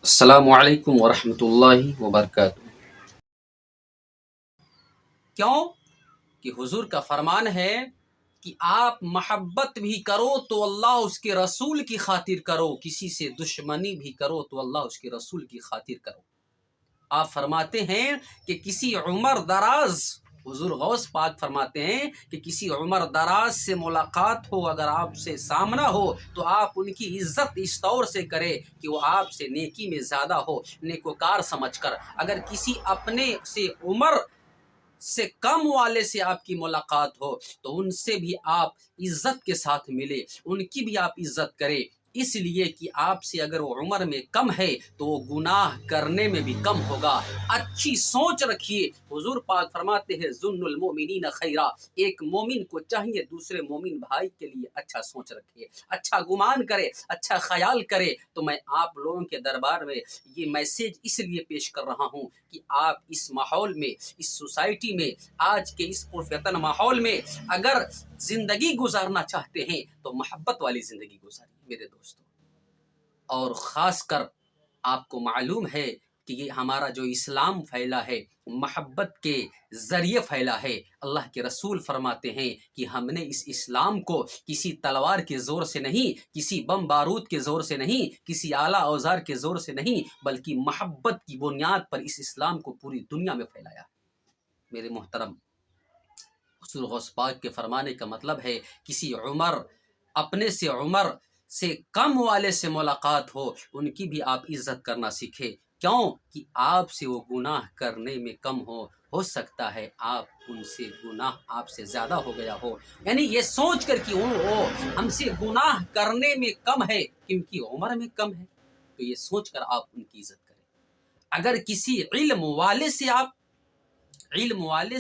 السلام علیکم ورحمۃ اللہ وبرکاتہ۔ کیوں کہ حضور کا فرمان ہے کہ آپ محبت بھی کرو تو اللہ اس کے رسول کی خاطر کرو، کسی سے دشمنی بھی کرو تو اللہ اس کے رسول کی خاطر کرو۔ آپ فرماتے ہیں کہ کسی عمر دراز، حضور غوث پاک فرماتے ہیں کہ کسی عمر دراز سے ملاقات ہو، اگر آپ سے سامنا ہو تو آپ ان کی عزت اس طور سے کرے کہ وہ آپ سے نیکی میں زیادہ ہو، نیکوکار سمجھ کر۔ اگر کسی اپنے سے عمر سے کم والے سے آپ کی ملاقات ہو تو ان سے بھی آپ عزت کے ساتھ ملے، ان کی بھی آپ عزت کرے، اس لیے کہ آپ سے اگر وہ عمر میں کم ہے تو وہ گناہ کرنے میں بھی کم ہوگا۔ اچھی سوچ رکھیے، حضور پاک فرماتے ہیں ظن المؤمنین خیرا، ایک مومن کو چاہیے دوسرے مومن بھائی کے لیے اچھا سوچ رکھے، اچھا گمان کرے، اچھا خیال کرے۔ تو میں آپ لوگوں کے دربار میں یہ میسیج اس لیے پیش کر رہا ہوں کہ آپ اس ماحول میں، اس سوسائٹی میں، آج کے اس پرفتن ماحول میں اگر زندگی گزارنا چاہتے ہیں تو محبت والی زندگی گزاریے میرے دوستوں۔ اور خاص کر آپ کو معلوم ہے کہ یہ ہمارا جو اسلام پھیلا ہے محبت کے ذریعے پھیلا ہے۔ اللہ کے رسول فرماتے ہیں کہ ہم نے اس اسلام کو کسی تلوار کے زور سے نہیں، کسی بم بارود کے زور سے نہیں، کسی آلہ اوزار کے زور سے نہیں، بلکہ محبت کی بنیاد پر اس اسلام کو پوری دنیا میں پھیلایا۔ میرے محترم، حضور غوث پاک کے فرمانے کا مطلب ہے کسی اپنے سے عمر سے کم والے سے ملاقات ہو، ان کی بھی آپ عزت کرنا سیکھے۔ کیوں کہ آپ سے وہ گناہ کرنے میں کم ہو سکتا ہے آپ ان سے گناہ آپ سے زیادہ ہو گیا ہو، یعنی یہ سوچ کر کہ وہ ہم سے گناہ کرنے میں کم ہے کیونکہ عمر میں کم ہے، تو یہ سوچ کر آپ ان کی عزت کریں۔ اگر کسی علم والے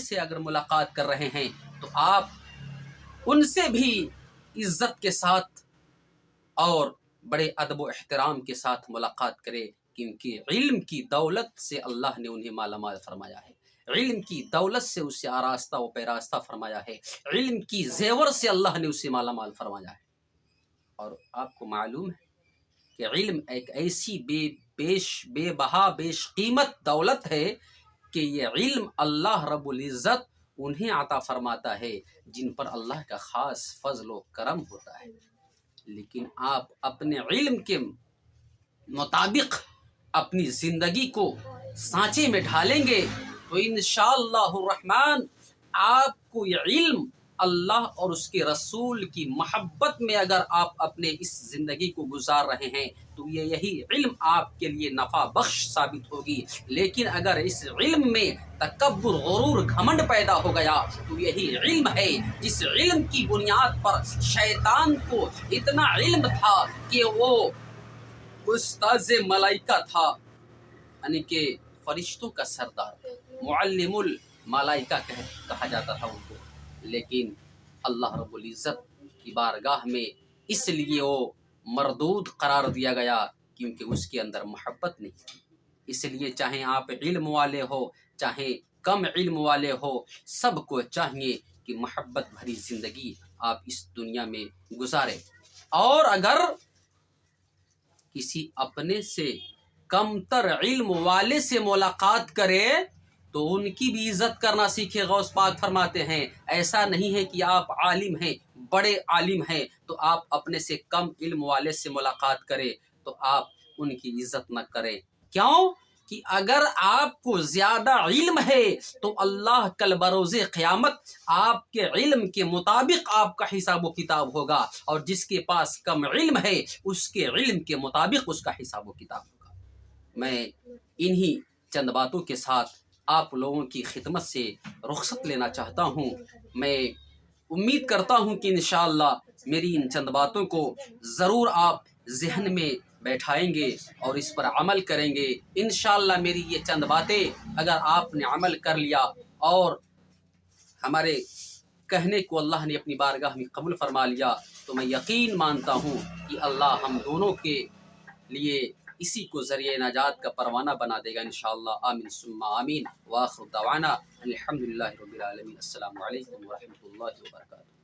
سے اگر ملاقات کر رہے ہیں تو آپ ان سے بھی عزت کے ساتھ اور بڑے ادب و احترام کے ساتھ ملاقات کرے، کیونکہ علم کی دولت سے اللہ نے انہیں مالا مال فرمایا ہے، علم کی دولت سے اسے آراستہ و پیراستہ فرمایا ہے، علم کی زیور سے اللہ نے اسے مالا مال فرمایا ہے۔ اور آپ کو معلوم ہے کہ علم ایک ایسی بے بہا بیش قیمت دولت ہے کہ یہ علم اللہ رب العزت انہیں عطا فرماتا ہے جن پر اللہ کا خاص فضل و کرم ہوتا ہے۔ لیکن آپ اپنے علم کے مطابق اپنی زندگی کو سانچے میں ڈھالیں گے تو انشاءاللہ الرحمن آپ کو یہ علم اللہ اور اس کے رسول کی محبت میں اگر آپ اپنے اس زندگی کو گزار رہے ہیں تو یہی علم آپ کے لیے نفع بخش ثابت ہوگی۔ لیکن اگر اس علم میں تکبر، غرور، گھمنڈ پیدا ہو گیا تو یہی علم ہے جس علم کی بنیاد پر شیطان کو اتنا علم تھا کہ وہ استاذ ملائکہ تھا، یعنی کہ فرشتوں کا سردار، معلم الملائکہ کہا جاتا تھا ان کو، لیکن اللہ رب العزت کی بارگاہ میں اس لیے وہ مردود قرار دیا گیا کیونکہ اس کے اندر محبت نہیں تھی۔ اس لیے چاہے آپ علم والے ہو چاہے کم علم والے ہو، سب کو چاہیے کہ محبت بھری زندگی آپ اس دنیا میں گزارے۔ اور اگر کسی اپنے سے کم تر علم والے سے ملاقات کرے تو ان کی بھی عزت کرنا سیکھے۔ غوث پاک فرماتے ہیں ایسا نہیں ہے کہ آپ عالم ہیں، بڑے عالم ہیں تو آپ اپنے سے کم علم والے سے ملاقات کرے تو آپ ان کی عزت نہ کریں۔ کیوں کہ اگر آپ کو زیادہ علم ہے تو اللہ کل بروز قیامت آپ کے علم کے مطابق آپ کا حساب و کتاب ہوگا، اور جس کے پاس کم علم ہے اس کے علم کے مطابق اس کا حساب و کتاب ہوگا۔ میں انہی چند باتوں کے ساتھ آپ لوگوں کی خدمت سے رخصت لینا چاہتا ہوں۔ میں امید کرتا ہوں کہ انشاءاللہ میری ان چند باتوں کو ضرور آپ ذہن میں بیٹھائیں گے اور اس پر عمل کریں گے۔ انشاءاللہ میری یہ چند باتیں اگر آپ نے عمل کر لیا اور ہمارے کہنے کو اللہ نے اپنی بارگاہ میں قبول فرما لیا تو میں یقین مانتا ہوں کہ اللہ ہم دونوں کے لیے اسی کو ذریعہ نجات کا پروانہ بنا دے گا انشاءاللہ۔ آمین ثم آمین، وآخر دعوانا الحمدللہ رب العالمین۔ السلام علیکم ورحمۃ اللہ وبرکاتہ۔